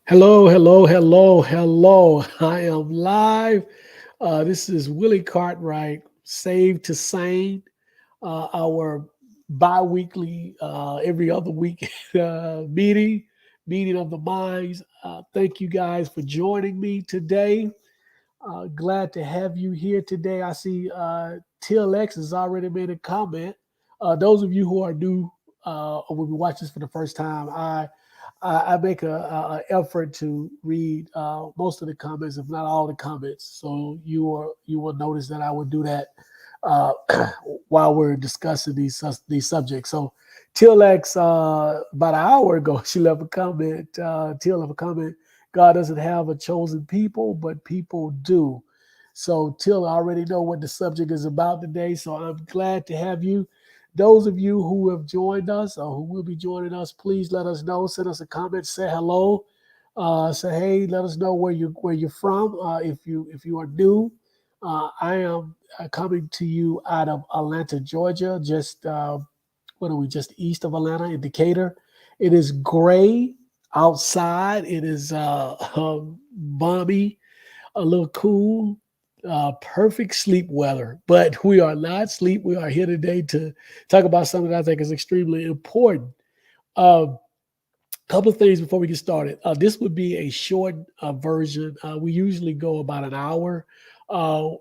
Hello, hello, hello, hello. I am live. This is Willie Cartwright, Save to Sane, our bi-weekly, every other week meeting of the minds. Thank you guys for joining me today. Glad to have you here today. I see TLX has already made a comment. Those of you who are new or will be watching this for the first time, I make a effort to read most of the comments, if not all the comments. So you will notice that I will do that uh, while we're discussing these subjects. So TLX about an hour ago, she left a comment. Till left a comment. God doesn't have a chosen people, but people do. So Till, I already know what the subject is about today. So I'm glad to have you. Those of you who have joined us or who will be joining us, please let us know. Send us a comment. Say hello. Say hey. Let us know where you're from. If you are new, I am coming to you out of Atlanta, Georgia. Just what are we? Just east of Atlanta in Decatur. It is gray outside. It is balmy, a little cool, perfect sleep weather. But we are not asleep. We are here today to talk about something that I think is extremely important. A couple of things before we get started. This would be a short version. We usually go about an hour.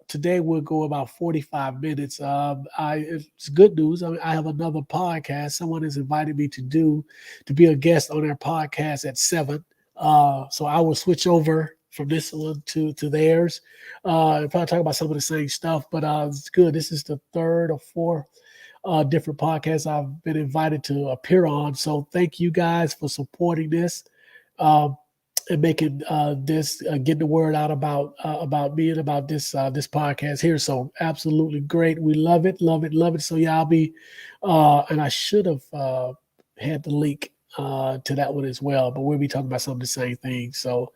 Today we'll go about 45 minutes. It's good news. I have another podcast. Someone has invited me to be a guest on their podcast at 7. So I will switch over from this one to theirs. Probably talk about some of the same stuff, but it's good. This is the third or fourth different podcasts I've been invited to appear on. So thank you guys for supporting this um, and making this getting the word out about me and about this podcast here. So absolutely great. We love it, love it, love it. So yeah, I'll be and I should have had the link to that one as well, but we'll be talking about some of the same things. So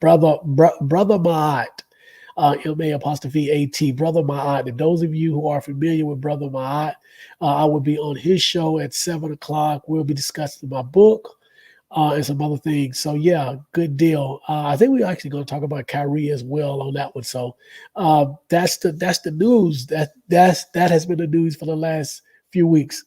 brother Maat, MA apostrophe AT, Brother Ma'at. And those of you who are familiar with Brother Ma'at, I will be on his show at 7 o'clock. We'll be discussing my book and some other things. So, yeah, good deal. I think we're actually going to talk about Kyrie as well on that one. So that's the news. That has been the news for the last few weeks.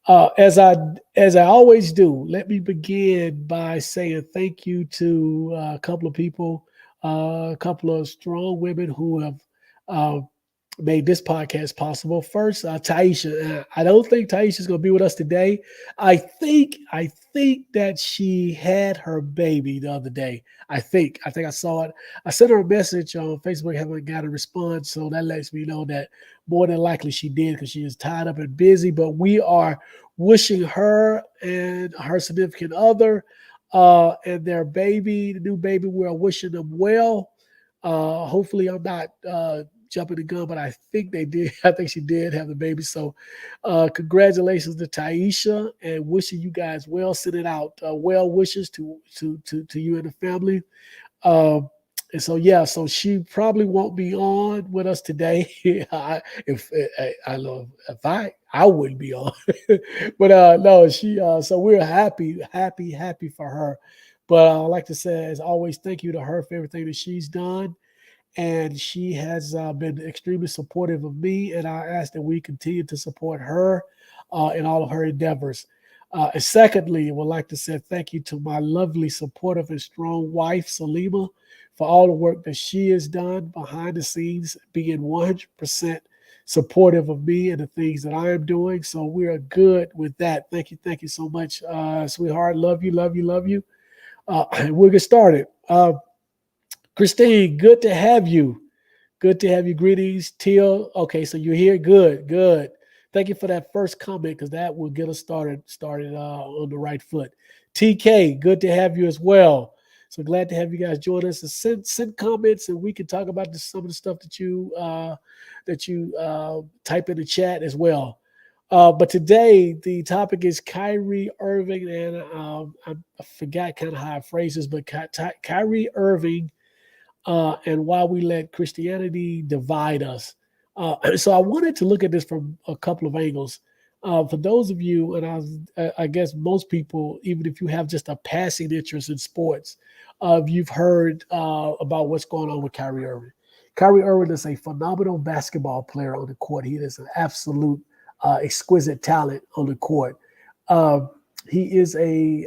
As I always do, let me begin by saying thank you to a couple of people, a couple of strong women who have uh, made this podcast possible. First, Taisha. I don't think Taisha is going to be with us today. I think that she had her baby the other day. I think I saw it. I sent her a message on Facebook, haven't got a response, so that lets me know that more than likely she did because she is tied up and busy. But we are wishing her and her significant other and their baby, the new baby, we're wishing them well. Hopefully, I'm not jumping the gun, but I think they did. I think she did have the baby. So, congratulations to Taisha and wishing you guys well. Sending out well wishes to you and the family. Um, and so yeah, so she probably won't be on with us today. If I know if I wouldn't be on, but no, she. So we're happy for her. But I like to say, as always, thank you to her for everything that she's done, and she has been extremely supportive of me. And I ask that we continue to support her in all of her endeavors. And secondly, I would like to say thank you to my lovely, supportive, and strong wife, Salima, for all the work that she has done behind the scenes, being 100% supportive of me and the things that I am doing. So we are good with that. Thank you so much, sweetheart. Love you, love you, love you. We'll get started. Christine, good to have you. Good to have you. Greetings, Teal. Okay, so you're here. Good, good. Thank you for that first comment because that will get us started on the right foot. TK, good to have you as well. So glad to have you guys join us and send comments and we can talk about some of the stuff that you type in the chat as well. But today the topic is Kyrie Irving, and I forgot kind of how I phrase this, but Kyrie Irving and why we let Christianity divide us. So I wanted to look at this from a couple of angles. For those of you, and I guess most people, even if you have just a passing interest in sports, you've heard about what's going on with Kyrie Irving. Kyrie Irving is a phenomenal basketball player on the court. He is an absolute exquisite talent on the court. Uh, he is a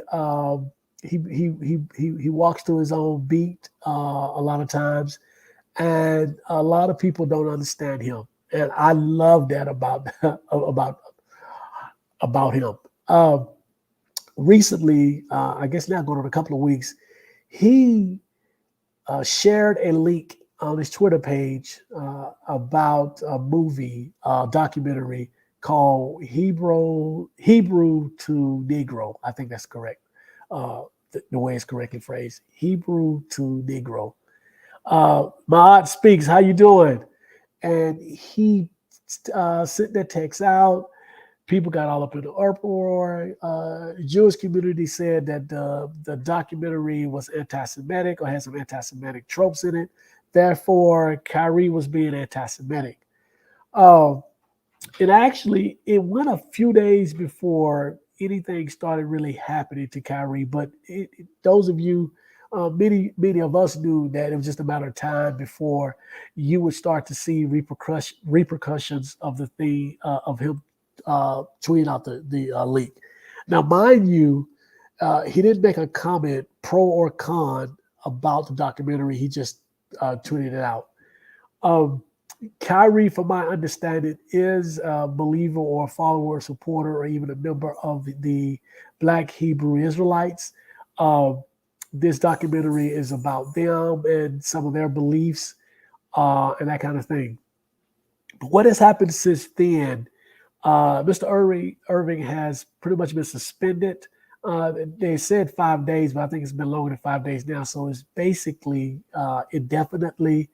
he walks to his own beat a lot of times, and a lot of people don't understand him. And I love that about about him. Recently, I guess now going on a couple of weeks, he shared a link on his Twitter page about a movie documentary called Hebrew to Negro. I think that's correct. The way it's correctly phrased, Hebrew to Negro. Maat speaks. How you doing? And he sent that text out. People got all up in the uproar. The Jewish community said that the documentary was anti-Semitic or had some anti-Semitic tropes in it. Therefore, Kyrie was being anti-Semitic. Uh, and actually, it went a few days before anything started really happening to Kyrie. But those of you, many of us knew that it was just a matter of time before you would start to see repercussions of the thing of him tweeting out the leak. Now, mind you, he didn't make a comment pro or con about the documentary. He just tweeted it out. Um, Kyrie, from my understanding, is a believer or a follower, supporter, or even a member of the Black Hebrew Israelites. Uh, this documentary is about them and some of their beliefs and that kind of thing. But what has happened since then? Mr. Irving has pretty much been suspended. They said 5 days, but I think it's been longer than 5 days now. So it's basically indefinitely.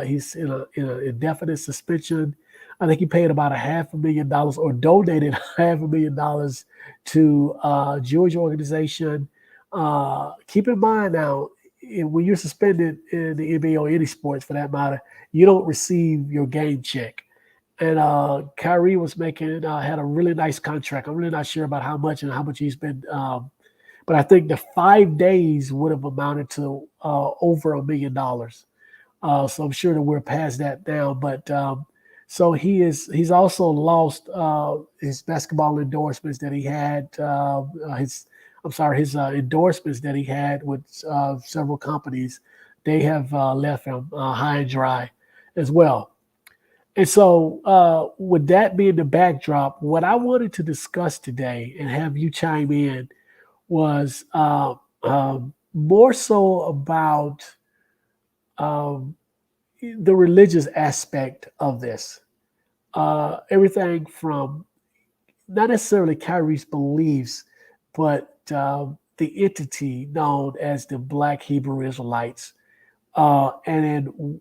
He's in an indefinite suspension. I think he paid about $500,000 or donated $500,000 to a Jewish organization. Keep in mind now, when you're suspended in the NBA or any sports for that matter, you don't receive your game check. And Kyrie was making had a really nice contract. I'm really not sure about how much and how much he's been, but I think the 5 days would have amounted to over $1 million. So I'm sure that we're past that now. But so he's also lost his basketball endorsements that he had. His endorsements that he had with several companies. They have left him high and dry as well. And so, with that being the backdrop, what I wanted to discuss today and have you chime in was more so about um, the religious aspect of this. Everything from not necessarily Kyrie's beliefs, but the entity known as the Black Hebrew Israelites. And then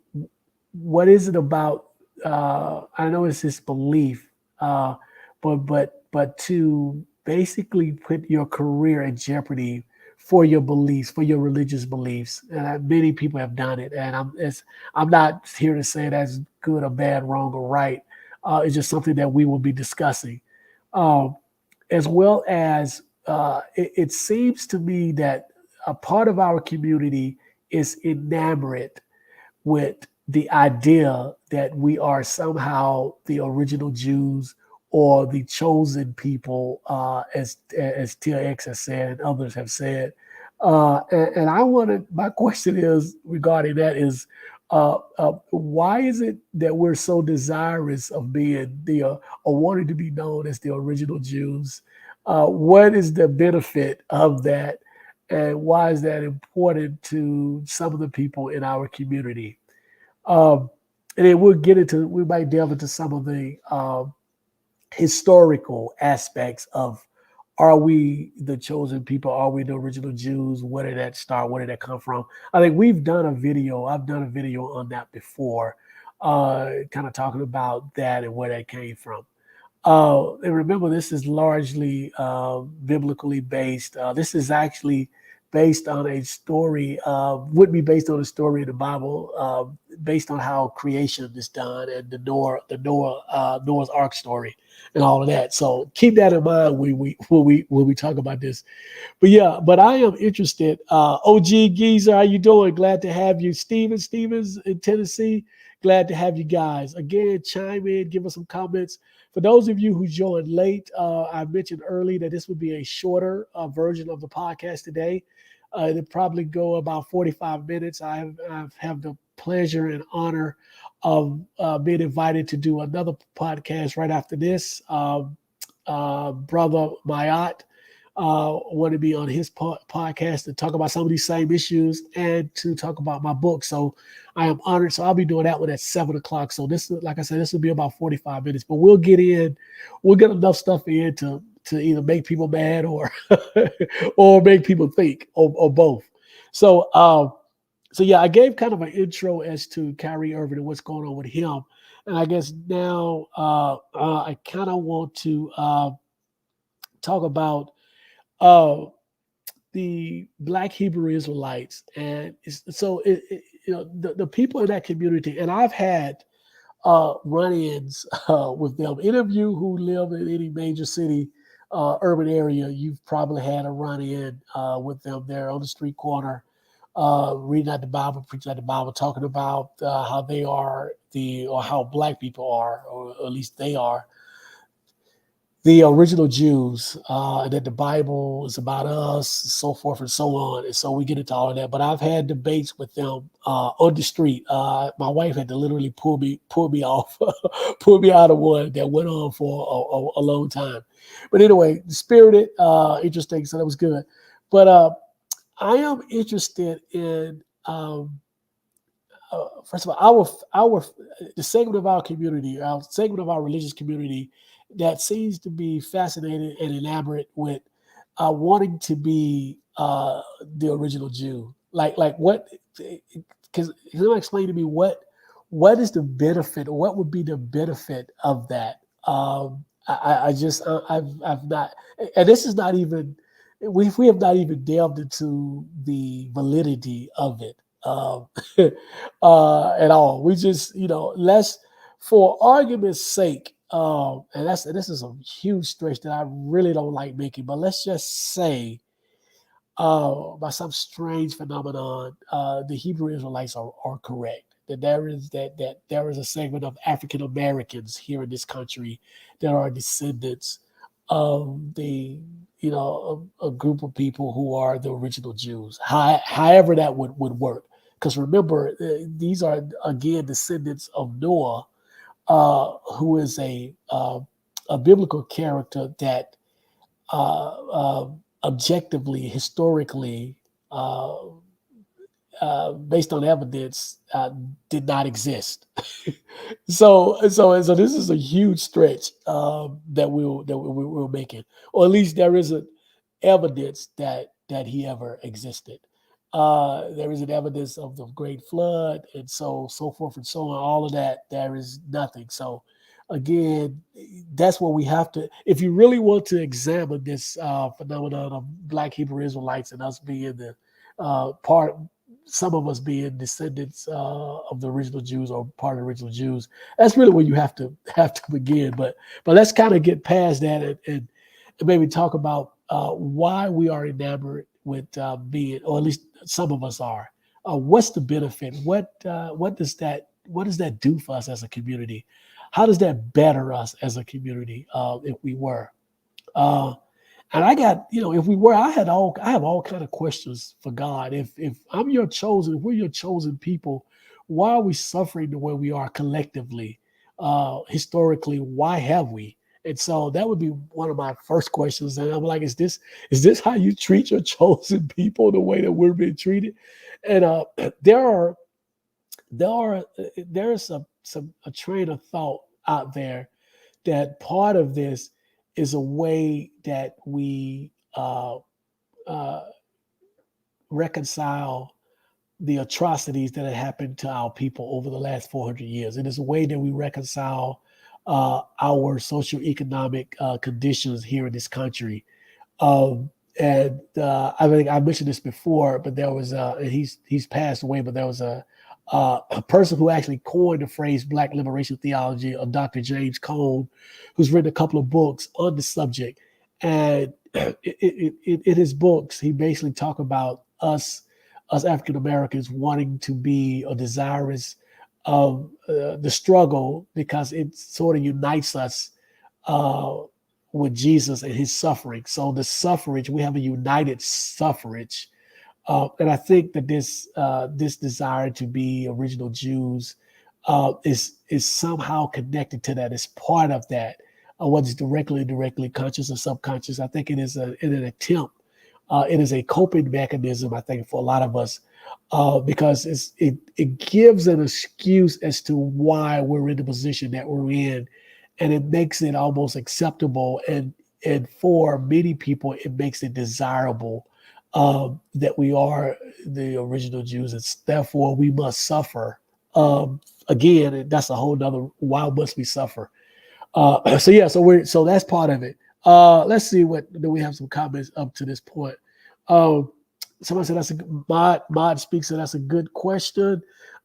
what is it about? I know it's his belief, but to basically put your career in jeopardy for your beliefs, for your religious beliefs, and many people have done it. And I'm not here to say that's good or bad, wrong or right. It's just something that we will be discussing, um, as well as it seems to me that a part of our community is enamored with the idea that we are somehow the original Jews or the chosen people, as TLX has said and others have said. And I wanted my question is regarding that is why is it that we're so desirous of being or wanting to be known as the original Jews? What is the benefit of that? And why is that important to some of the people in our community? Um, and then we might delve into some of the historical aspects of are we the chosen people? Are we the original Jews? Where did that start? Where did that come from? I think I've done a video on that before, kind of talking about that and where that came from. And remember, this is largely biblically based. This is actually based on a story, would be based on a story in the Bible, based on how creation is done and the Noah's Ark story and all of that. So keep that in mind when we talk about this. But yeah, but I am interested. OG Geezer, how you doing? Glad to have you. Stevens in Tennessee, glad to have you guys. Again, chime in, give us some comments. For those of you who joined late, I mentioned early that this would be a shorter version of the podcast today. It'll probably go about 45 minutes. I have the pleasure and honor of being invited to do another podcast right after this. Brother Mayat want to be on his podcast to talk about some of these same issues and to talk about my book. So I am honored. So I'll be doing that one at 7:00. So this, like I said, this will be about 45 minutes, but we'll get enough stuff in to either make people mad or or make people think, or both. So so yeah, I gave kind of an intro as to Kyrie Irving and what's going on with him. And I guess now I kind of want to talk about uh, the Black Hebrew Israelites, and the people in that community. And I've had run-ins with them. Any of you who live in any major city, urban area, you've probably had a run-in with them there on the street corner, reading out the Bible, preaching out the Bible, talking about how they are or how Black people are, or at least they are the original Jews, and that the Bible is about us, so forth and so on. And so we get into all of that. But I've had debates with them on the street. My wife had to literally pull me off, pull me out of one that went on for a long time. But anyway, spirited, interesting. So that was good. But I am interested in, first of all, the segment of our community, our segment of our religious community that seems to be fascinated and enamored with wanting to be the original Jew. Like what? Because he'll explain to me what is the benefit, or what would be the benefit of that. I've not, and this is not even, we have not even delved into the validity of it at all. We just, let's, for argument's sake, and this is a huge stretch that I really don't like making, but let's just say, by some strange phenomenon, the Hebrew Israelites are correct. That there is a segment of African Americans here in this country that are descendants of a group of people who are the original Jews. However that would work, because remember, these are again descendants of Noah, who is a biblical character that objectively, historically, based on evidence, did not exist. So this is a huge stretch that we're making, or at least there isn't evidence that he ever existed. There isn't evidence of the Great Flood, and so forth and so on. All of that, there is nothing. So again, that's what we have to. If you really want to examine this phenomenon of Black Hebrew Israelites and us being the part, some of us being descendants of the original Jews or part of the original Jews, that's really where you have to begin. But let's kind of get past that and maybe talk about why we are enamored with being, or at least some of us are. What's the benefit? What does that do for us as a community? How does that better us as a community if we were? And I got, if we were, I have all kind of questions for God. If I'm your chosen, if we're your chosen people, why are we suffering the way we are collectively? Historically, why have we? And so that would be one of my first questions. And I'm like, is this how you treat your chosen people, the way that we're being treated? And there is a train of thought out there that part of this is a way that we reconcile the atrocities that have happened to our people over the last 400 years. It is a way that we reconcile our socioeconomic conditions here in this country. And I think I mentioned this before, but there was and he's passed away, but there was a person who actually coined the phrase Black liberation theology, Dr. James Cone, who's written a couple of books on the subject. And in his books, he basically talk about us African Americans wanting to be or desirous of the struggle because it sort of unites us uh, with Jesus and his suffering. So the suffrage, we have a united suffrage. And I think that this desire to be original Jews is somehow connected to that. It's part of that. Whether it's directly conscious or subconscious, I think it is in an attempt. It is a coping mechanism, I think, for a lot of us, because it gives an excuse as to why we're in the position that we're in, and it makes it almost acceptable, and for many people, it makes it desirable that we are the original Jews, and therefore we must suffer. Again, that's a whole nother. Why must we suffer? So yeah, so that's part of it. Let's see what do we have some comments up to this point. Um, Someone said that's a mod speaks, so that's a good question.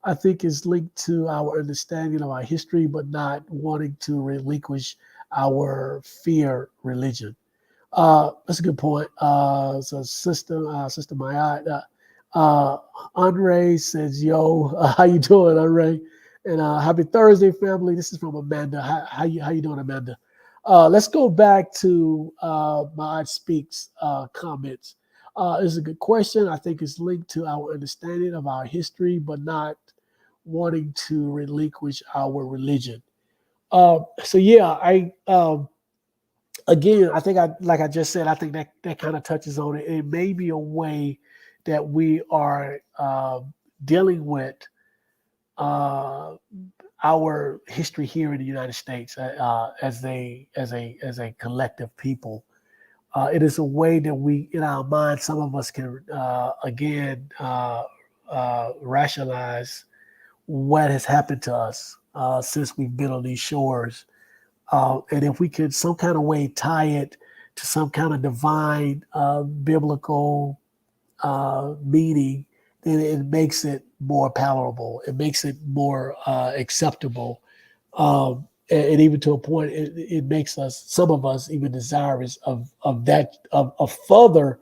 I think it's linked to our understanding of our history, but not wanting to relinquish our fear religion. That's a good point. So Sister Maya, Andre says, "Yo, how you doing, Andre?" And happy Thursday, family. This is from Amanda. How you doing, Amanda? Let's go back to Maya Speaks comments. This is a good question. I think it's linked to our understanding of our history, but not wanting to relinquish our religion. So yeah, again, I think like I just said, I think that kind of touches on it. It may be a way that we are dealing with uh, our history here in the United States as a collective people. It is a way that we, in our minds, some of us can again rationalize what has happened to us since we've been on these shores, and if we could some kind of way tie it to some kind of divine biblical meaning, then it makes it more palatable. It makes it more acceptable. And even to a point, it makes us, some of us, even desirous of that, of further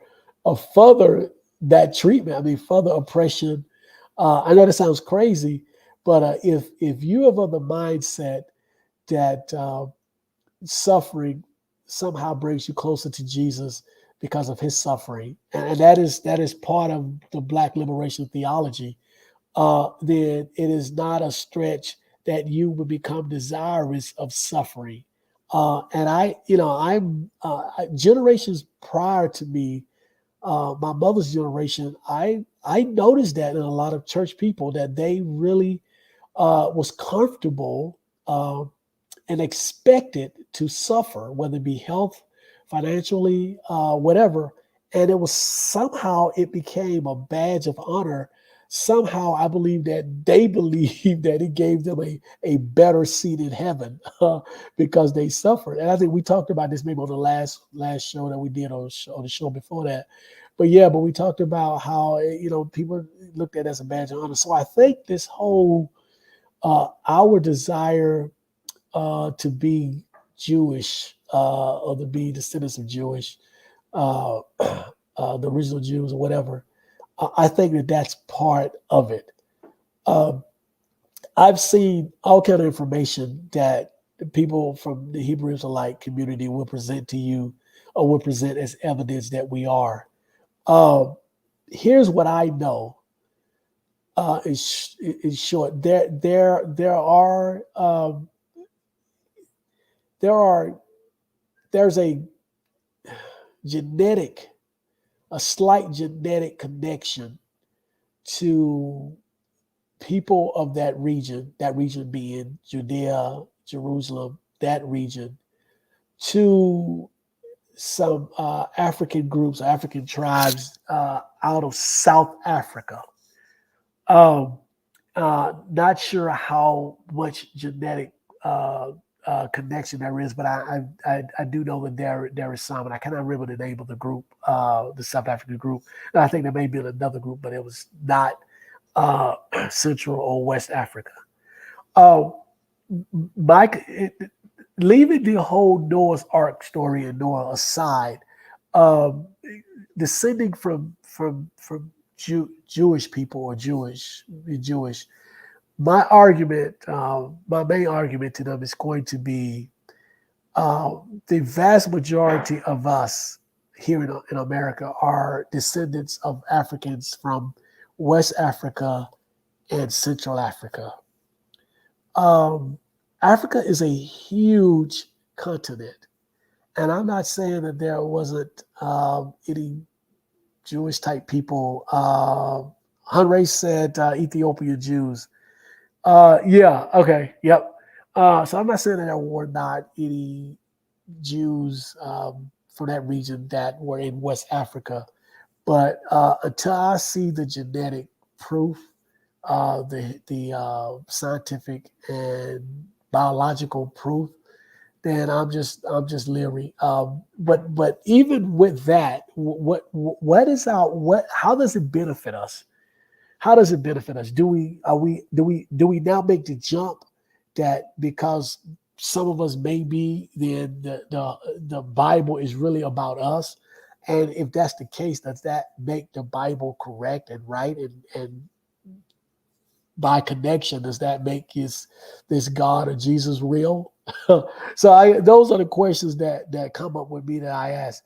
that treatment. I mean, further oppression. I know that sounds crazy, but if you have the mindset that suffering somehow brings you closer to Jesus because of his suffering, and that is part of the Black liberation theology, then it is not a stretch that you would become desirous of suffering. And I'm generations prior to me, my mother's generation. I noticed that in a lot of church people that they really was comfortable. And expected to suffer, whether it be health, financially, whatever. And it was somehow it became a badge of honor. Somehow I believe that they believed that it gave them a better seat in heaven because they suffered. And I think we talked about this maybe on the last show that we did on the show before that. But we talked about how people looked at it as a badge of honor. So I think this whole our desire to be Jewish or to be descendants of Jewish, the original Jews or whatever. I think that that's part of it. Um, I've seen all kind of information that people from the Hebrew Israelite community will present to you or will present as evidence that we are. Um, Here's what I know. In short, there are there's genetic a slight genetic connection to people of that region being Judea, Jerusalem, that region, to some African groups, African tribes out of South Africa. Not sure how much genetic uh, connection there is, but I do know that there is some, and I cannot remember the name of the group, the South African group. And I think there may be another group, but it was not uh, Central or West Africa. Uh, Mike, leaving the whole Noah's Ark story and Noah aside, um, descending from Jewish people or Jewish, my main argument to them is going to be the vast majority of us here in America are descendants of Africans from West Africa and Central Africa. Um, Africa is a huge continent, and I'm not saying that there wasn't any Jewish type people. Hunray said Ethiopian Jews. Yeah, okay, yep. So I'm not saying that there were not any Jews from that region that were in West Africa, but until I see the genetic proof, the scientific and biological proof, then I'm just leery. But even with that, what is our what? How does it benefit us? How does it benefit us? Do we now make the jump that because some of us may be, then the Bible is really about us? And if that's the case, does that make the Bible correct and right? And by connection, does that make this God or Jesus real? So those are the questions that come up with me that I ask.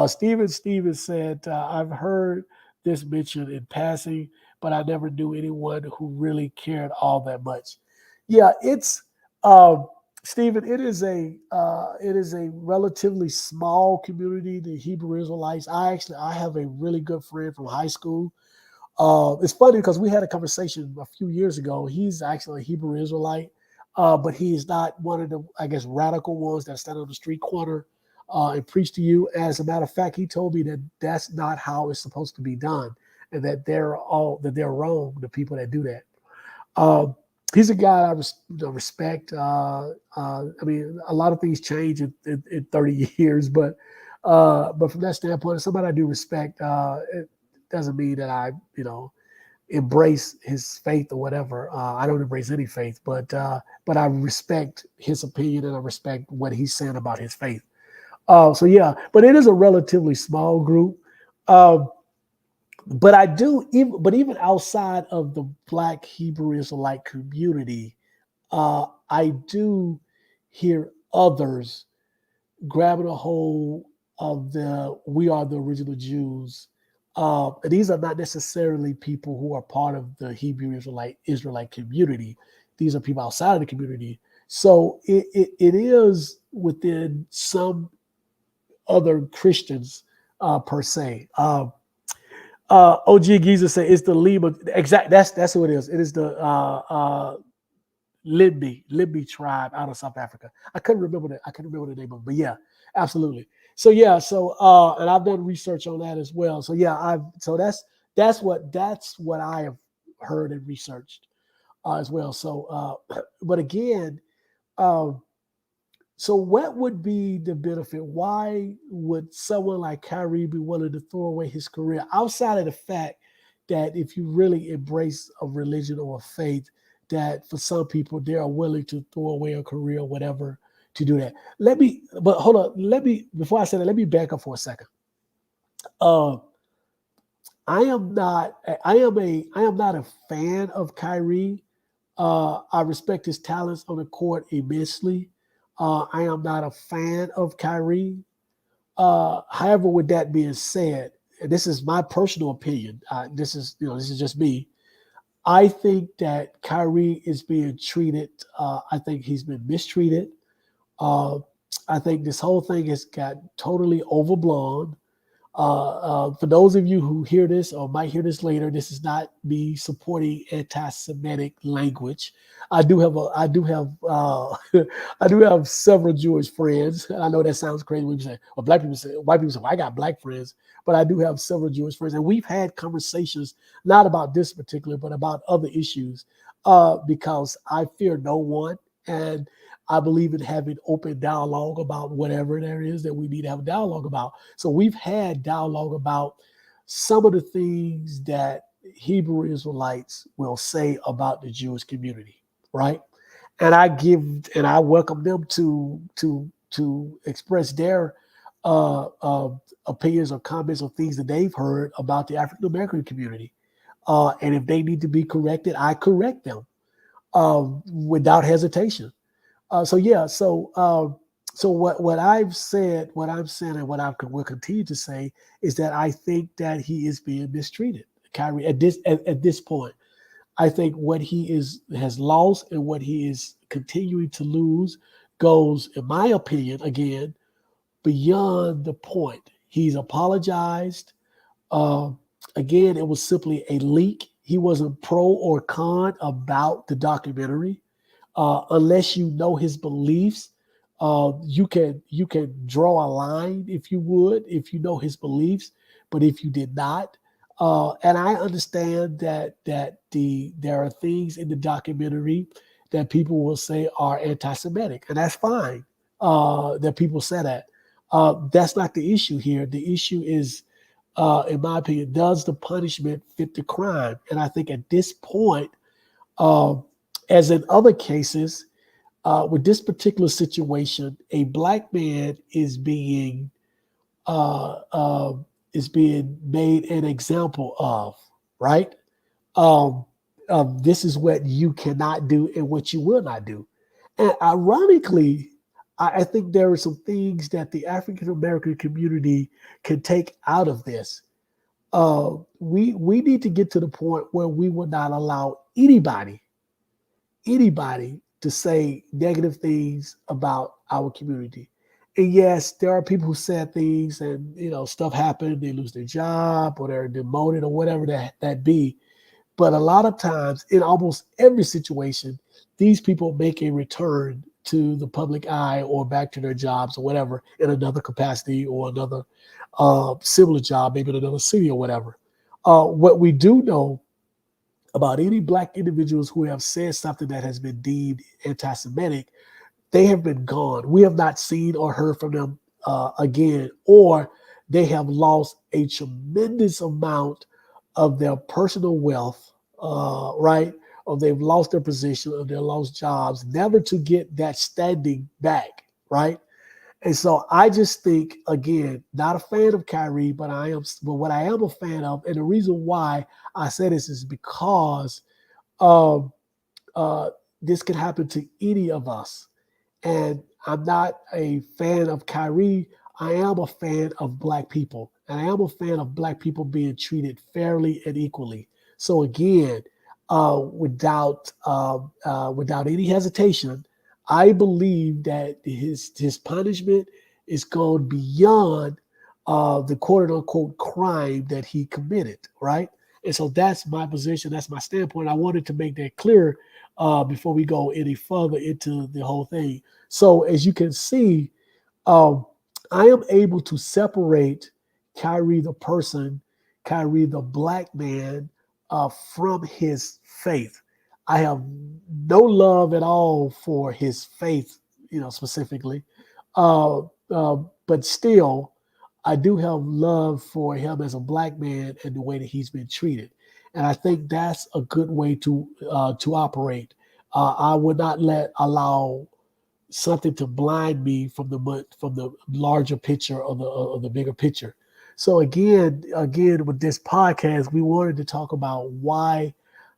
Steven said, I've heard this mentioned in passing, but I never knew anyone who really cared all that much. Yeah, it's um, Stephen. It is a relatively small community, the Hebrew Israelites. I have a really good friend from high school. It's funny because we had a conversation a few years ago. He's actually a Hebrew Israelite, but he is not one of the, I guess, radical ones that stand on the street corner and preach to you. As a matter of fact, he told me that that's not how it's supposed to be done, and that they're wrong. The people that do that. Um, he's a guy respect. I mean, a lot of things change in 30 years, but from that standpoint, somebody I do respect. It doesn't mean that I embrace his faith or whatever. I don't embrace any faith, but I respect his opinion and I respect what he's saying about his faith. So yeah, but it is a relatively small group. Um, but I do even outside of the Black Hebrew Israelite community, I do hear others grabbing a hold of the "We are the original Jews." And these are not necessarily people who are part of the Hebrew Israelite community. These are people outside of the community. So it is within some other Christians per se. OG Giza say it's the Lima. Exact. That's who it is. It is the Limbi tribe out of South Africa. I couldn't remember the name of it, but yeah, absolutely. So yeah, and I've done research on that as well. So yeah, that's what I have heard and researched as well. So but again, um, so what would be the benefit? Why would someone like Kyrie be willing to throw away his career outside of the fact that if you really embrace a religion or a faith, that for some people they are willing to throw away a career or whatever to do that. But hold on, before I say that, let me back up for a second. Uh, I am not a fan of Kyrie. I respect his talents on the court immensely. I am not a fan of Kyrie. However, with that being said, and this is my personal opinion. This is just me. I think that Kyrie is being treated. I think he's been mistreated. Uh, I think this whole thing has got totally overblown. For those of you who hear this or might hear this later, this is not me supporting anti-Semitic language. I do have, I do have several Jewish friends. I know that sounds crazy when you say, well, white people say, well, I got black friends, but I do have several Jewish friends, and we've had conversations not about this particular, but about other issues, because I fear no one, and I believe in having open dialogue about whatever there is that we need to have a dialogue about. So we've had dialogue about some of the things that Hebrew Israelites will say about the Jewish community, right? And I welcome them to express their uh, uh, opinions or comments or things that they've heard about the African American community. And if they need to be corrected, I correct them without hesitation. So yeah, so what I've said, what I'm saying, and what I will continue to say is that I think that he is being mistreated, Kyrie, at this point. I think what he has lost and what he is continuing to lose goes, in my opinion, again, beyond the point. He's apologized. Uh, Again, it was simply a leak. He wasn't pro or con about the documentary. Unless you know his beliefs, you can draw a line if you would, if you know his beliefs. But if you did not, and I understand that there are things in the documentary that people will say are anti-Semitic, and that's fine. That people say that. That's not the issue here. The issue is, in my opinion, does the punishment fit the crime? And I think at this point, uh, as in other cases, with this particular situation, a black man uh, uh, is being made an example of, right? Um, this is what you cannot do and what you will not do. And ironically, I think there are some things that the African American community can take out of this. We need to get to the point where we will not allow anybody to say negative things about our community. And yes, there are people who said things and stuff happened, they lose their job or they're demoted or whatever that be. But a lot of times, in almost every situation, these people make a return to the public eye or back to their jobs or whatever in another capacity or another similar job, maybe in another city or whatever. What we do know about any black individuals who have said something that has been deemed anti-Semitic, they have been gone. We have not seen or heard from them again, or they have lost a tremendous amount of their personal wealth, right? Or they've lost their position, or they've lost jobs, never to get that standing back, right? And so I just think, again, not a fan of Kyrie, but what I am a fan of, and the reason why I say this is because um, uh, this can happen to any of us. And I'm not a fan of Kyrie. I am a fan of black people. And I am a fan of black people being treated fairly and equally. So again, without any hesitation, I believe that his punishment is going beyond the quote unquote crime that he committed, right? And so that's my position. That's my standpoint. I wanted to make that clear before we go any further into the whole thing. So as you can see, um, I am able to separate Kyrie the person, Kyrie the black man, from his faith. I have no love at all for his faith, specifically, uh, uh, but still, I do have love for him as a black man and the way that he's been treated, and I think that's a good way to operate. I would not allow something to blind me from the larger picture of the bigger picture. So again, with this podcast, we wanted to talk about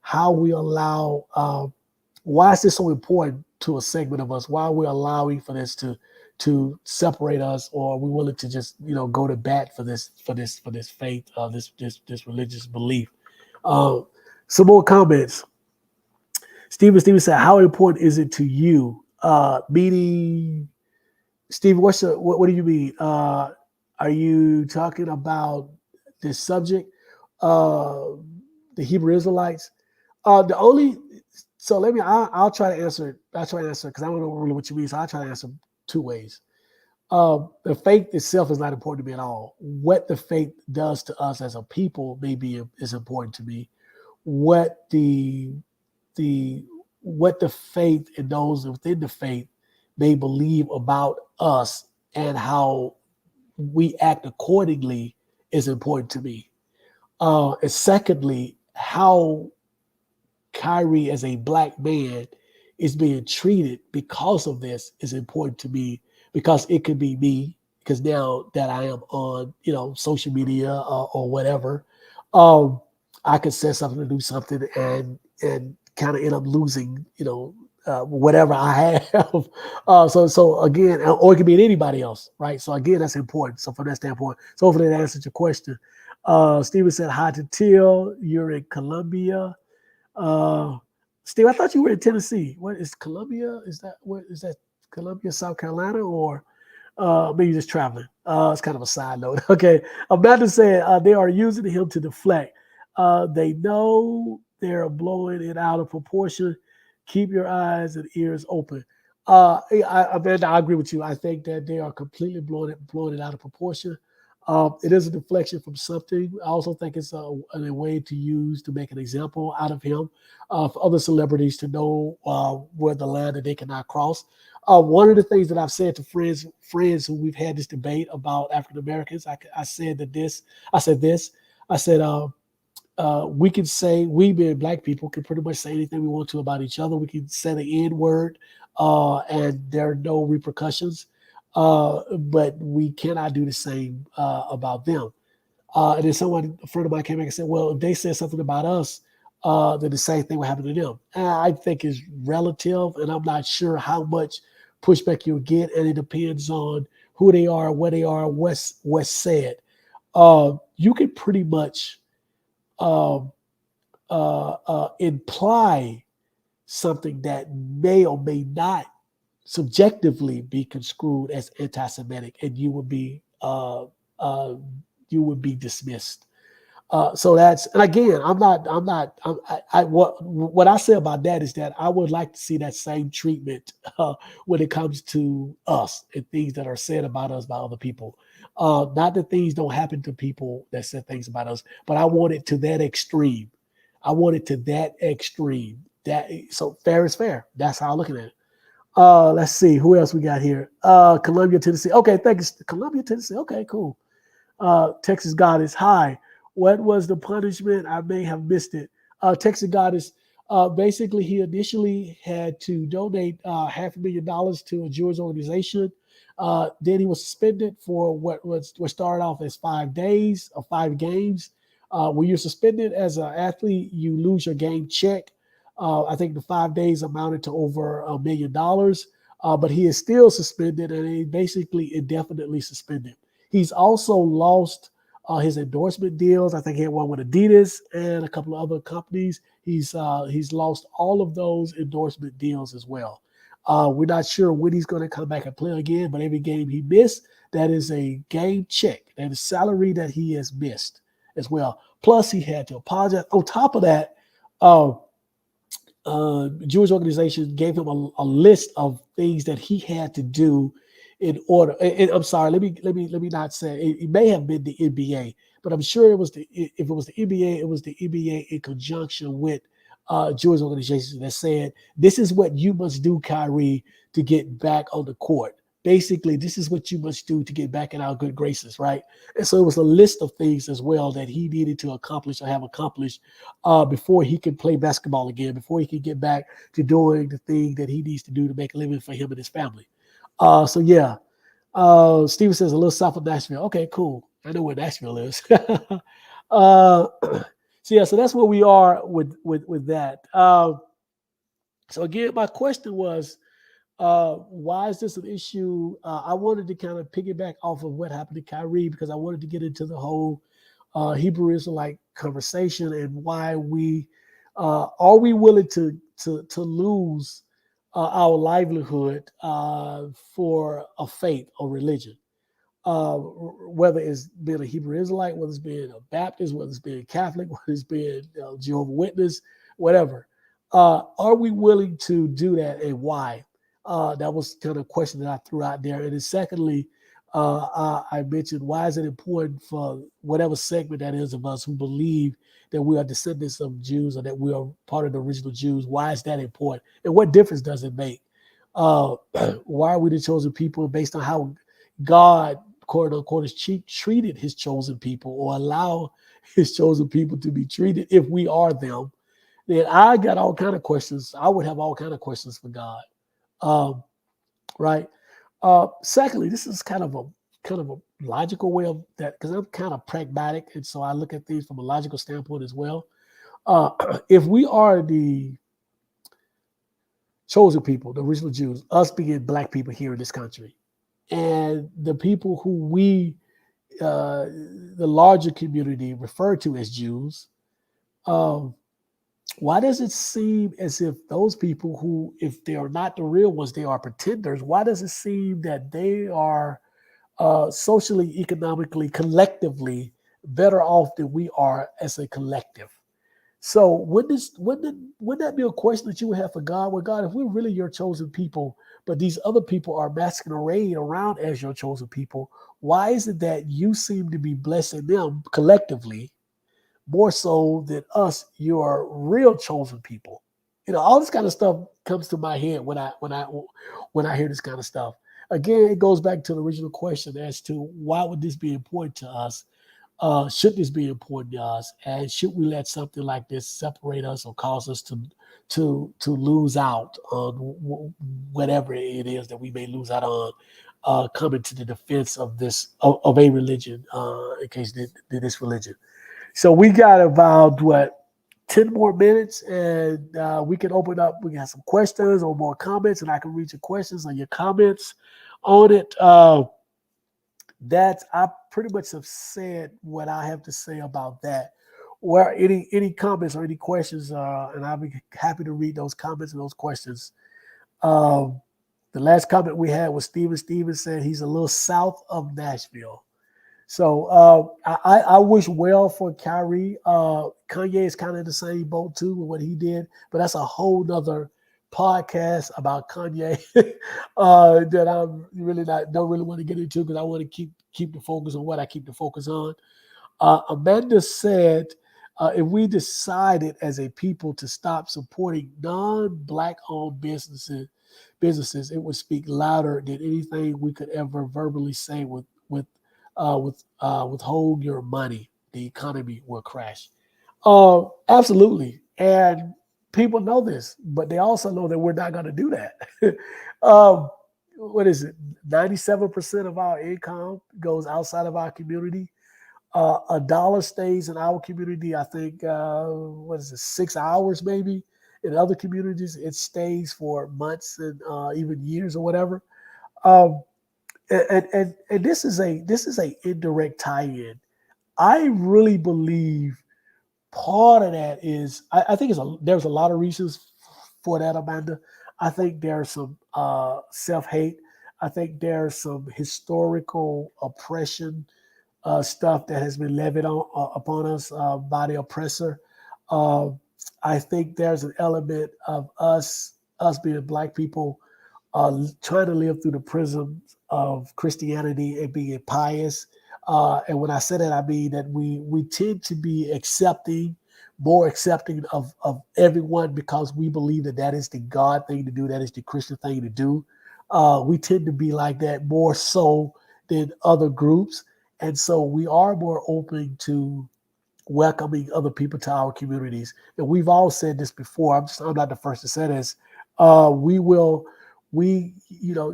how we allow, why is this so important to a segment of us? Why are we allowing for this to separate us, or are we willing to just go to bat for this faith, this religious belief? Um, some more comments. Steven said, "How important is it to you?" Meaning, Steve, what do you mean? Are you talking about this subject, uh, the Hebrew Israelites? The only so let me. I'll try to answer. I'll try to answer because I don't know really what you mean. So I'll try to answer two ways. The faith itself is not important to me at all. What the faith does to us as a people maybe is important to me. What the what the faith and those within the faith may believe about us and how we act accordingly is important to me. And secondly, how Kyrie as a black man is being treated because of this is important to me, because it could be me, because now that I am on, social media or whatever, um, I could say something to do something and kind of end up losing, whatever I have. So again, or it could be anybody else, right? So again, that's important. So from that standpoint, so hopefully that answers your question. Steven said hi to Till. You're in Columbia. Uh, Steve, I thought you were in Tennessee. What is Columbia? Is that Columbia, South Carolina, or maybe just traveling? It's kind of a side note. Okay, Amanda said they are using him to deflect. They know they're blowing it out of proportion. Keep your eyes and ears open. Amanda, I agree with you. I think that they are completely blowing it out of proportion. It is a deflection from something. I also think it's a way to use to make an example out of him for other celebrities to know where the line that they cannot cross. One of the things that I've said to friends who we've had this debate about African Americans, I said this. I said we can say, we being black people can pretty much say anything we want to about each other. We can say the N word and there are no repercussions. But we cannot do the same about them. And then a friend of mine came back and said, well, if they said something about us, then the same thing will happen to them. And I think it's relative, and I'm not sure how much pushback you'll get, and it depends on who they are, where they are, what's said. You can pretty much um, imply something that may or may not subjectively be construed as anti-Semitic, and uh, you would be dismissed. So that's, and again, what I say about that is that I would like to see that same treatment when it comes to us and things that are said about us by other people. Not that things don't happen to people that said things about us, but I want it to that extreme. I want it to that extreme. So fair is fair. That's how I'm looking at it. Let's see who else we got here. Columbia, Tennessee. Okay, thank you. Columbia, Tennessee. Okay, cool. Texas Goddess. Hi. What was the punishment? I may have missed it. Texas Goddess. Basically, he initially had to donate $500,000 to a Jewish organization. Then he was suspended for what started off as 5 days or 5 games. When you're suspended as an athlete, you lose your game check. I think the 5 days amounted to over $1 million, but he is still suspended and he basically indefinitely suspended. He's also lost his endorsement deals. I think he had one with Adidas and a couple of other companies. He's lost all of those endorsement deals as well. We're not sure when he's going to come back and play again, but every game he missed, that is a game check. That is salary that he has missed as well. Plus, he had to apologize. On top of that, Jewish organization gave him a list of things that he had to do in order. And I'm sorry, let me not say it may have been the NBA, but I'm sure if it was the NBA, it was the NBA in conjunction with Jewish organizations that said, this is what you must do, Kyrie, to get back on the court. Basically, this is what you must do to get back in our good graces, right? And so it was a list of things as well that he needed to accomplish or have accomplished before he could play basketball again, before he could get back to doing the thing that he needs to do to make a living for him and his family. So yeah, Steven says a little south of Nashville. Okay, cool. I know where Nashville is. So yeah, so that's where we are with that. So again, my question was, why is this an issue? I wanted to kind of piggyback off of what happened to Kyrie because I wanted to get into the whole Hebrew Israelite conversation and why are we willing to lose our livelihood for a faith or religion, whether it's being a Hebrew Israelite, whether it's being a Baptist, whether it's being Catholic, whether it's being Jehovah's Witness, whatever. Are we willing to do that and why? That was kind of a question that I threw out there. And then secondly, I mentioned, why is it important for whatever segment that is of us who believe that we are descendants of Jews or that we are part of the original Jews? Why is that important? And what difference does it make? Uh, why are we the chosen people? Based on how God, quote unquote, has treated his chosen people, or allow his chosen people to be treated if we are them. Then I got all kind of questions. I would have all kind of questions for God. Um, right. Secondly, this is kind of a logical way of that, because I'm kind of pragmatic, and so I look at things from a logical standpoint as well. If we are the chosen people, the original Jews, us being black people here in this country, and the people who the larger community refer to as Jews, um, why does it seem as if those people who, if they are not the real ones, they are pretenders? Why does it seem that they are socially, economically, collectively better off than we are as a collective? So wouldn't that be a question that you would have for God? Well, God, if we're really your chosen people, but these other people are masquerading around as your chosen people, why is it that you seem to be blessing them collectively more so than us, your real chosen people? All this kind of stuff comes to my head when I hear this kind of stuff. Again, it goes back to the original question as to why would this be important to us? Should this be important to us? And should we let something like this separate us or cause us to lose out on whatever it is that we may lose out on, coming to the defense of of a religion, in case this religion? So we got about 10 more minutes, and we can open up. We got some questions or more comments, and I can read your questions or your comments on it. That I pretty much have said what I have to say about that. Where any comments or any questions, and I'll be happy to read those comments and those questions. Um, the last comment we had was Steven. Steven said he's a little south of Nashville. So I wish well for Kyrie. Kanye is kind of in the same boat too with what he did, but that's a whole nother podcast about Kanye that I'm really not don't really want to get into, because I want to keep the focus on what I keep the focus on. Amanda said, if we decided as a people to stop supporting non-black owned businesses, it would speak louder than anything we could ever verbally say withhold your money. The economy will crash. Absolutely. And people know this, but they also know that we're not going to do that. um, what is it? 97% of our income goes outside of our community. A dollar stays in our community, I think, what is it, 6 hours maybe. In other communities, it stays for months and even years or whatever. Um, and this is a indirect tie-in. I really believe part of that is I think there's a lot of reasons for that, Amanda. I think there's some self-hate. I think there's some historical oppression stuff that has been levied upon us by the oppressor. Uh, I think there's an element of us being black people trying to live through the prisms of Christianity and being pious. And when I say that, I mean that we tend to be more accepting of everyone, because we believe that is the God thing to do, that is the Christian thing to do. We tend to be like that more so than other groups. And so we are more open to welcoming other people to our communities. And we've all said this before. I'm not the first to say this. We will, we, you know,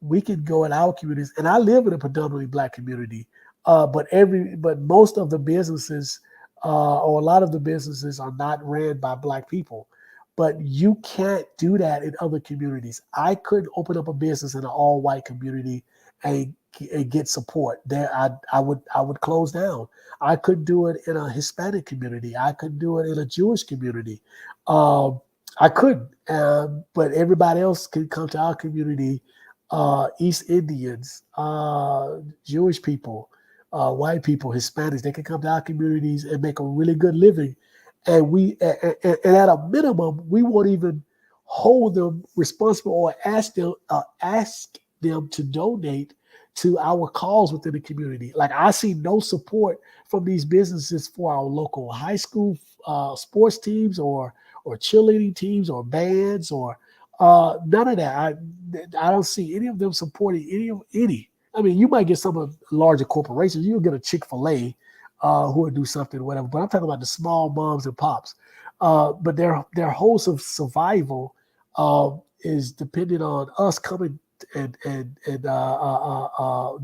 we can go in our communities, and I live in a predominantly black community. But most of the businesses, or a lot of the businesses, are not ran by black people. But you can't do that in other communities. I couldn't open up a business in an all-white community and, and get support. There, I would close down. I could do it in a Hispanic community. I could do it in a Jewish community. Um, I couldn't, but everybody else can come to our community. East Indians, Jewish people, white people, Hispanics, they can come to our communities and make a really good living. And at a minimum, we won't even hold them responsible or ask them to donate to our cause within the community. Like, I see no support from these businesses for our local high school sports teams or cheerleading teams or bands or None of that. I don't see any of them supporting any. I mean, you might get some of larger corporations. You'll get a Chick-fil-A who will do something, whatever. But I'm talking about the small moms and pops. But their hopes of survival is dependent on us coming and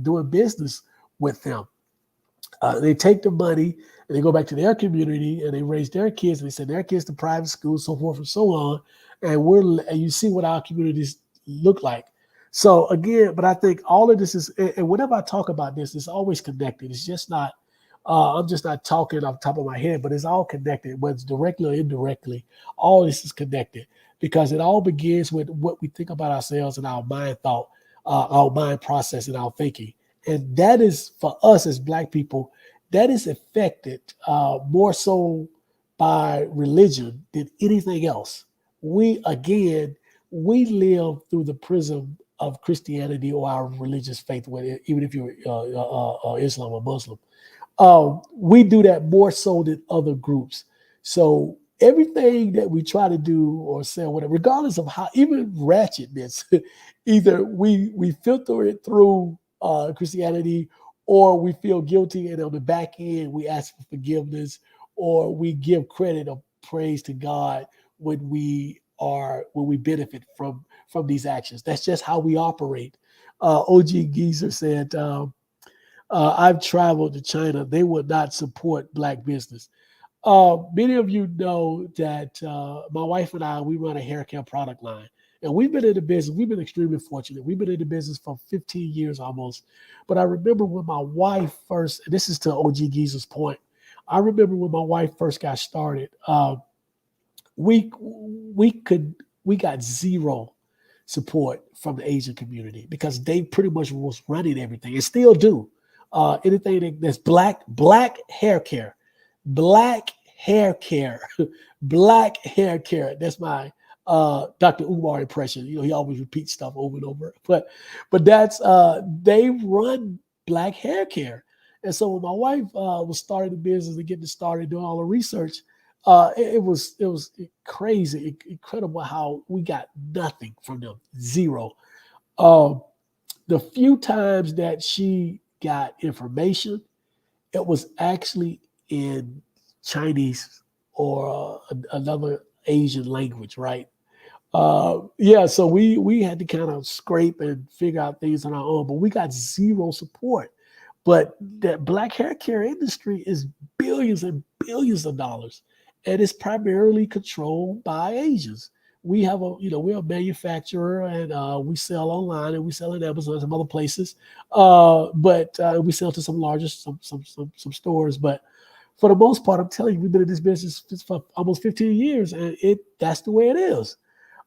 doing business with them. They take the money and they go back to their community and they raise their kids and they send their kids to private schools, so forth and so on. And you see what our communities look like. So again, but I think all of this is, and whenever I talk about this, it's always connected. It's just not, I'm just not talking off the top of my head, but it's all connected, whether it's directly or indirectly. All this is connected because it all begins with what we think about ourselves and our mind thought, our mind process and our thinking. And that is for us as Black people, that is affected more so by religion than anything else. We live through the prism of Christianity or our religious faith, even if you're Islam or Muslim. We do that more so than other groups. So everything that we try to do or say, whatever, regardless of how, even ratchetness, either we filter it through Christianity, or we feel guilty, and on the back end we ask for forgiveness, or we give credit or praise to God when we benefit from these actions. That's just how we operate. OG Geezer said, I've traveled to China. They would not support Black business. Many of you know that my wife and I, we run a hair care product line. And we've been in the business. We've been extremely fortunate. We've been in the business for 15 years almost. But I remember when my wife first, and this is to OG Geezer's point, I remember when my wife first got started, we we got zero support from the Asian community because they pretty much was running everything and still do. Anything that's black hair care, black hair care, black hair care. That's my Dr. Umar impression. You know, he always repeats stuff over and over. But that's they run black hair care. And so when my wife was starting the business and getting started doing all the research, it was crazy, incredible how we got nothing from them, zero. Um, the few times that she got information, it was actually in Chinese or another Asian language, right? Yeah, so we had to kind of scrape and figure out things on our own, but we got zero support. But that black hair care industry is billions and billions of dollars, and it's primarily controlled by Asians. We have we're a manufacturer, and we sell online and we sell at Amazon and some other places, but we sell to some larger some stores. But for the most part, I'm telling you, we've been in this business for almost 15 years, and that's the way it is.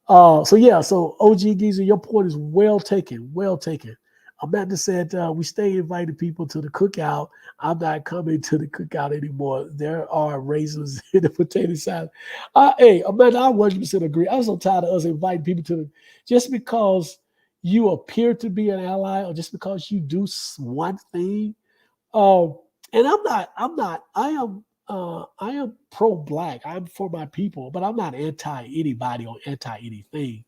So yeah, so OG Geezer, your point is well taken, well taken. Amanda said we stay inviting people to the cookout. I'm not coming to the cookout anymore. There are raisins in the potato salad. Hey, Amanda, I 100% agree. I'm so tired of us inviting people to the just because you appear to be an ally or just because you do one thing. Um, and I am pro-black. I'm for my people, but I'm not anti anybody or anti anything.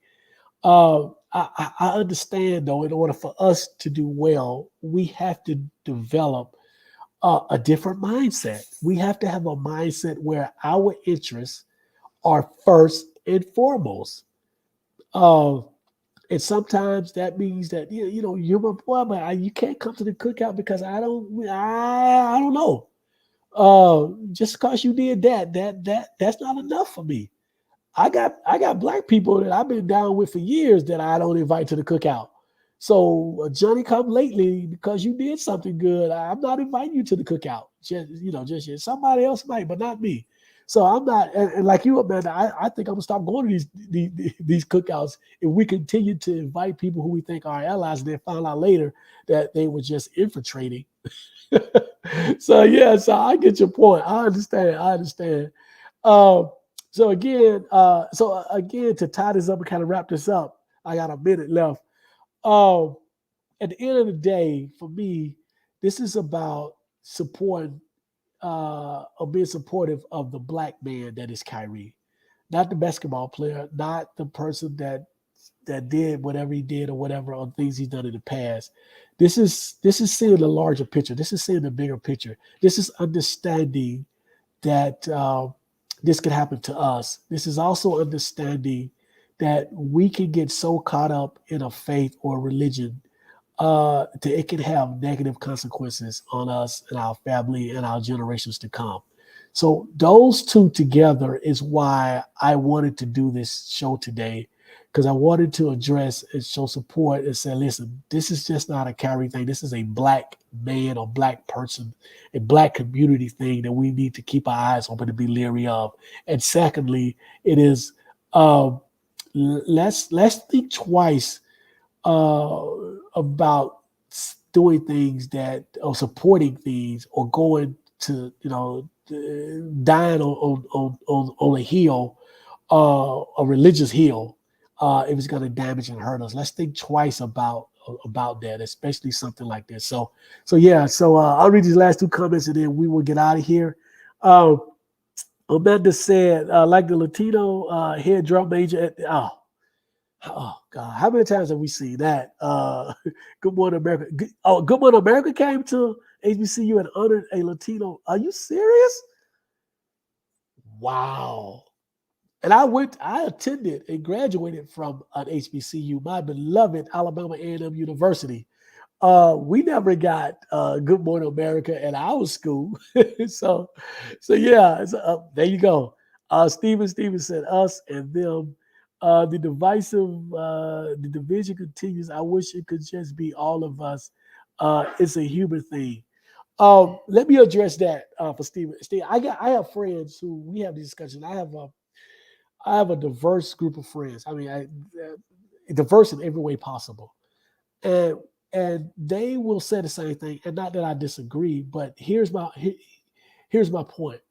I understand though, in order for us to do well, we have to develop a different mindset. We have to have a mindset where our interests are first and foremost. Uh, and sometimes that means that you're my boy, but you can't come to the cookout because I don't know. Just because you did that's not enough for me. I got black people that I've been down with for years that I don't invite to the cookout. So Johnny come lately because you did something good. I'm not inviting you to the cookout. Just yet. Somebody else might, but not me. So I'm not, and like you, Amanda, I think I'm gonna stop going to these cookouts if we continue to invite people who we think are allies, and then find out later that they were just infiltrating. So yeah, so I get your point. I understand. I understand. Um, so again, to tie this up and kind of wrap this up, I got a minute left. Um, at the end of the day, for me, this is about supporting or being supportive of the black man that is Kyrie, not the basketball player, not the person that that did whatever he did or whatever on things he's done in the past. This is seeing the larger picture. This is seeing the bigger picture. This is understanding that this could happen to us. This is also understanding that we can get so caught up in a faith or religion that it can have negative consequences on us and our family and our generations to come. So those two together is why I wanted to do this show today, because I wanted to address and show support and say, listen, this is just not a Kyrie thing. This is a black man or black person, a black community thing that we need to keep our eyes open to be leery of. And secondly, it is let's think twice uh, about doing things that or supporting things or going to dying on a hill, a religious hill, if it's going to damage and hurt us. Let's think twice about that, especially something like this. So yeah. So I'll read these last two comments and then we will get out of here. Amanda said, like the Latino head drum major at oh God, how many times have we seen that? Good Morning America. Good Morning America came to HBCU and honored a Latino. Are you serious? Wow. And I attended and graduated from an HBCU, my beloved Alabama A&M University. We never got Good Morning America at our school. so yeah, there you go. Steven said us and them. The division continues. I wish it could just be all of us. It's a human thing. Let me address that for Steven. I have friends who we have these discussions. I have a diverse group of friends. I mean, diverse in every way possible, and they will say the same thing. And not that I disagree, but here's my point.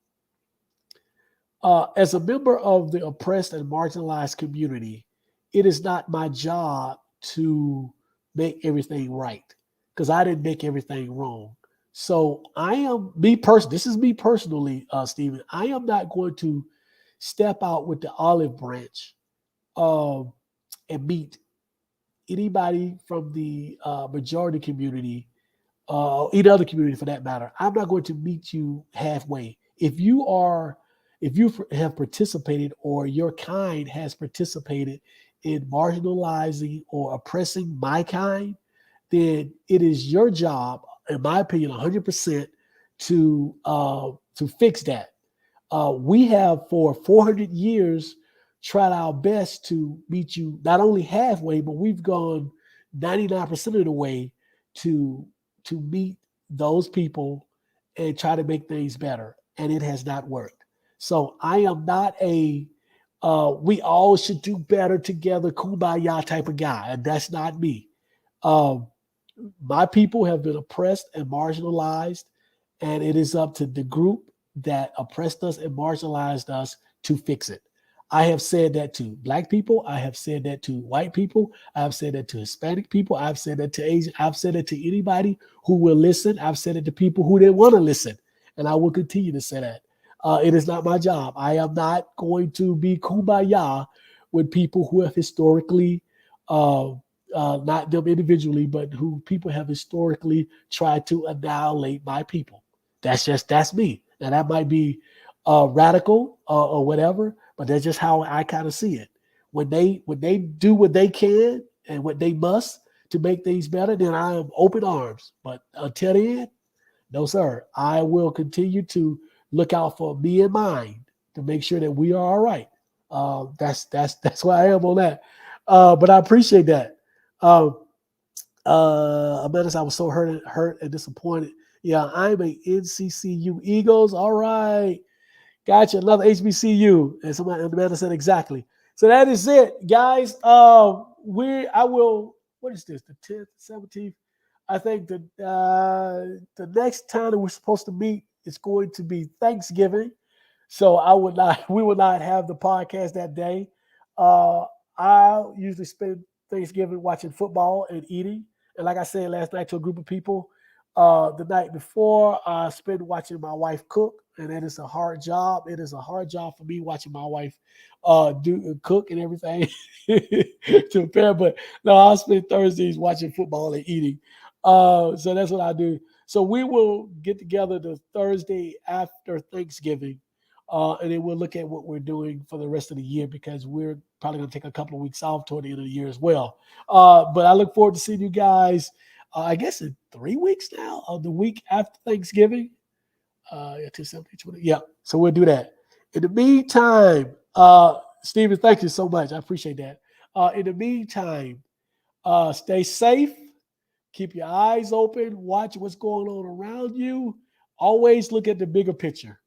As a member of the oppressed and marginalized community, it is not my job to make everything right because I didn't make everything wrong. So I am me person. This is me personally, Stephen. I am not going to step out with the olive branch um, and meet anybody from the majority community, any other community for that matter. I'm not going to meet you halfway. If you have participated or your kind has participated in marginalizing or oppressing my kind, then it is your job, in my opinion, 100% to fix that. We have for 400 years tried our best to meet you not only halfway, but we've gone 99% of the way to meet those people and try to make things better. And it has not worked. So I am not a we all should do better together, kumbaya type of guy. And that's not me. Um, my people have been oppressed and marginalized, and it is up to the group that oppressed us and marginalized us to fix it. I have said that to black people. I have said that to white people. I've said that to Hispanic people. I've said that to Asian. I've said it to anybody who will listen. I've said it to people who didn't want to listen. And I will continue to say that. It is not my job. I am not going to be kumbaya with people who have historically uh, not them individually, but who people have historically tried to annihilate my people. That's me. Now that might be radical or whatever, but that's just how I kind of see it. When they do what they can and what they must to make things better, then I am open arms. But until then, no sir. I will continue to look out for me and mine to make sure that we are all right. That's where I am on that. But I appreciate that. Um, Amanda, I was so hurt and disappointed. Yeah, I'm a NCCU Eagles. All right. Gotcha. Another HBCU. And somebody Amanda said exactly. So that is it, guys. I will what is this? The 10th, 17th? I think the next time that we're supposed to meet is going to be Thanksgiving. So we will not have the podcast that day. Uh, I usually spend Thanksgiving watching football and eating. And like I said last night to a group of people, The night before, I spent watching my wife cook, and that is a hard job. It is a hard job for me watching my wife do cook and everything to prepare. But no, I'll spend Thursdays watching football and eating. So that's what I do. So we will get together the Thursday after Thanksgiving, and then we'll look at what we're doing for the rest of the year because we're probably going to take a couple of weeks off toward the end of the year as well. But I look forward to seeing you guys. I guess in 3 weeks now, the week after Thanksgiving. Yeah, 270, 20. Yeah, so we'll do that. In the meantime, Stephen, thank you so much. I appreciate that. In the meantime, stay safe. Keep your eyes open. Watch what's going on around you. Always look at the bigger picture.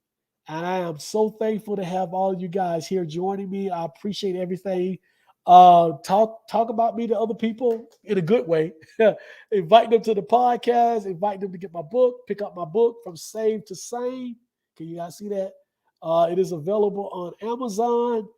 And I am so thankful to have all of you guys here joining me. I appreciate everything. Talk about me to other people in a good way. Invite them to the podcast. Invite them to get my book. Pick up my book from Save to Sane. Can you guys see that? It is available on Amazon.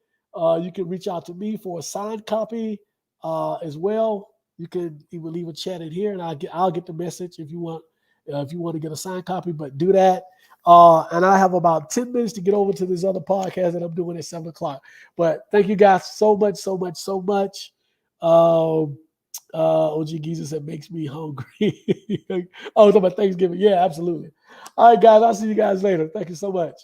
You can reach out to me for a signed copy as well. You can even leave a chat in here, and I'll get the message if you want to get a signed copy. But do that. And I have about 10 minutes to get over to this other podcast that I'm doing at 7 o'clock. But thank you guys so much, so much, so much. OG Giza said makes me hungry. Oh, talking about Thanksgiving. Yeah, absolutely. All right, guys. I'll see you guys later. Thank you so much.